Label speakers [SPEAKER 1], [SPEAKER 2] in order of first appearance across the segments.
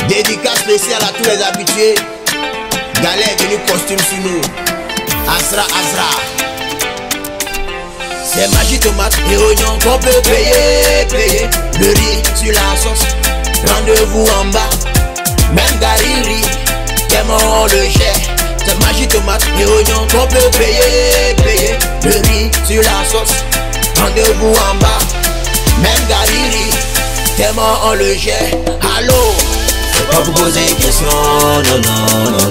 [SPEAKER 1] Dédicace spéciale à tous les habitués. Galère est venu costume sur nous. Azra. C'est magie tomate et oignon qu'on peut payer. Le riz sur la sauce. Rendez-vous en bas. Même Gariri, tellement on le gère. C'est magie tomate et oignon qu'on peut payer. Le riz sur la sauce. Rendez-vous en bas. Même Gariri, tellement on le gère. Allô?
[SPEAKER 2] C'est pas pour poser des questions,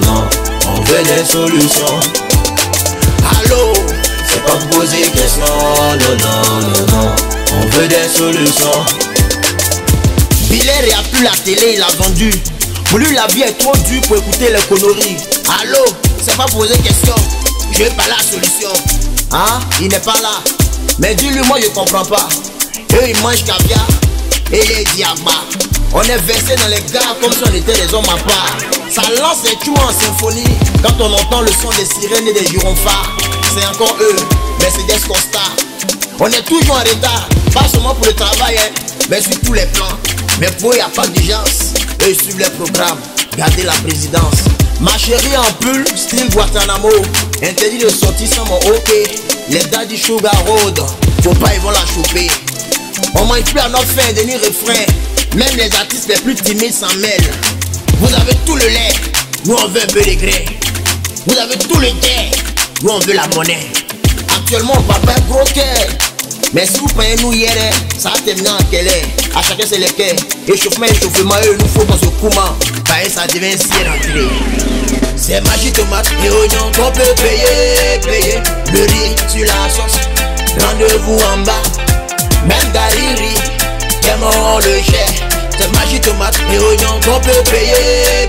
[SPEAKER 2] non. On veut des solutions.
[SPEAKER 1] Allô?
[SPEAKER 2] C'est pas pour poser des questions, non. On veut des solutions.
[SPEAKER 1] Biller a plus la télé, il a vendu. Pour lui la vie est trop dure pour écouter les conneries. Allô? C'est pas poser question. Je veux pas la solution. Hein? Il n'est pas là. Mais dis-lui, moi je comprends pas. Eux ils mangent caviar et les diabas. On est versé dans les gares comme si on était des hommes à part. Ça lance les trous en symphonie quand on entend le son des sirènes et des gyrophares. C'est encore eux, Mercedes Costa. On est toujours en retard, pas seulement pour le travail, hein, mais sur tous les plans. Mais pour eux, il n'y a pas d'urgence. Eux, ils suivent les programmes. Gardez la présidence. Ma chérie en pull, style Guantanamo. Interdit de sortir sans mon OK. Les daddy sugar road, faut pas, ils vont la choper. On mange plus à notre fin, ni refrain. Même les artistes les plus timides s'en mêlent. Vous avez tout le lait, nous on veut un peu de grain. Vous avez tout le gain, nous on veut la monnaie. Actuellement, papa est gros cœur. Mais si vous prenez nous hier, ça va terminer en quelle heure? À chacun c'est les cœurs. Échauffement, il nous faut dans ce comment. Pareil, ça devient si rentré. C'est magie tomate et oignon qu'on peut payer. Le riz sur la sauce. Rendez-vous en bas. Même Gariri, tellement on le gère. C'est magie tomate et oignon qu'on peut payer.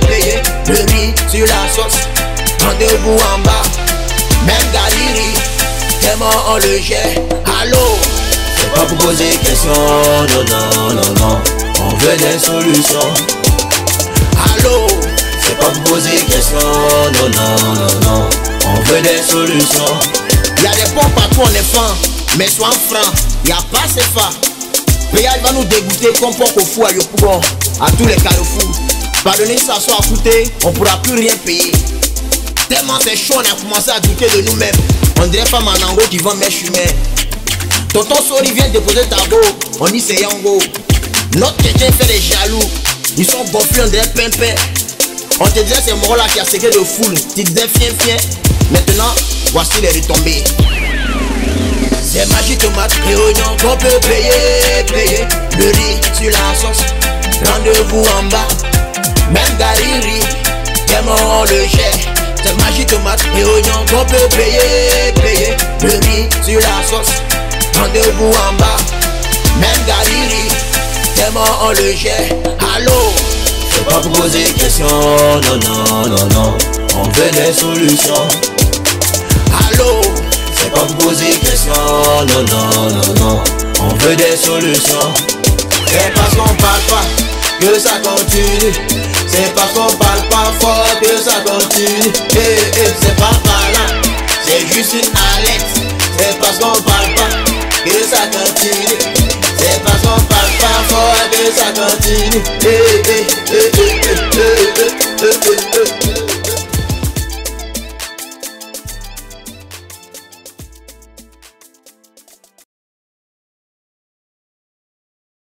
[SPEAKER 1] Le riz sur la sauce. Rendez-vous en bas. Même Gariri, tellement on le gère. Allô?
[SPEAKER 2] C'est pas pour poser des questions, non. On veut des solutions.
[SPEAKER 1] Allô?
[SPEAKER 2] C'est pas pour poser des questions, non. On veut des solutions.
[SPEAKER 1] Y'a des pompes partout en effet, mais sois franc, y'a pas CFA. Péage va nous dégoûter comme porc au fou à Yopougon, à tous les carrefours. Pardonnez ça soit à coûter, on pourra plus rien payer. Tellement c'est chaud, on a commencé à douter de nous-mêmes. On dirait pas Manango qui vend mes chumets. Tonton Sori vient déposer ta go, on dit c'est Yango. Notre quelqu'un fait des jaloux, ils sont gonflés, on dirait pimpin. On te disait c'est Moro là qui a séqué de foule, tu disais fien. Maintenant, voici les retombées. C'est magie tomate et oignon qu'on peut payer. Le riz sur la sauce. Rendez-vous en bas. Même Gariri, tellement on le gère. C'est magie tomate et oignon qu'on peut payer. Le riz sur la sauce. Rendez-vous en bas. Même Gariri, tellement on le gère. Allô?
[SPEAKER 2] C'est pas pour poser des questions, non. On veut des solutions.
[SPEAKER 1] Allô?
[SPEAKER 2] C'est pas pour poser des questions, non. On veut des solutions.
[SPEAKER 1] C'est parce qu'on parle pas que ça continue. C'est parce qu'on parle pas fort que ça continue. C'est pas par là, c'est juste une alerte. C'est parce qu'on parle pas que ça continue. C'est parce qu'on parle pas fort que ça continue.